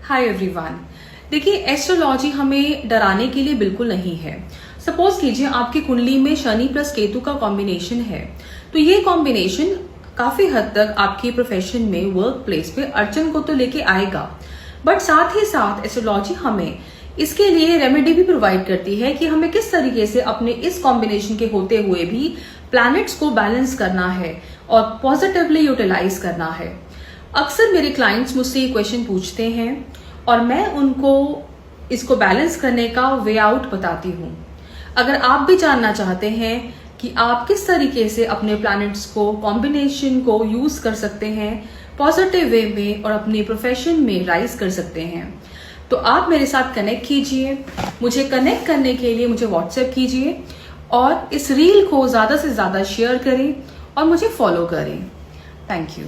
Hi everyone. देखिए, astrology हमें डराने के लिए बिल्कुल नहीं है। सपोज कीजिए आपकी कुंडली में शनि प्लस केतु का कॉम्बिनेशन है, तो ये कॉम्बिनेशन काफी हद तक आपके प्रोफेशन में, वर्क प्लेस पे अड़चन को तो लेके आएगा, बट साथ ही साथ एस्ट्रोलॉजी हमें इसके लिए रेमेडी भी प्रोवाइड करती है कि हमें किस तरीके से अपने इस कॉम्बिनेशन के होते हुए भी प्लैनेट्स को बैलेंस करना है और पॉजिटिवली यूटिलाइज करना है। अक्सर मेरे क्लाइंट्स मुझसे ये क्वेश्चन पूछते हैं और मैं उनको इसको बैलेंस करने का वे आउट बताती हूँ। अगर आप भी जानना चाहते हैं कि आप किस तरीके से अपने प्लैनेट्स को, कॉम्बिनेशन को यूज कर सकते हैं पॉजिटिव वे में और अपने प्रोफेशन में राइज कर सकते हैं, तो आप मेरे साथ कनेक्ट कीजिए। मुझे कनेक्ट करने के लिए मुझे व्हाट्सएप कीजिए और इस रील को ज्यादा से ज्यादा शेयर करें और मुझे फॉलो करें। Thank you.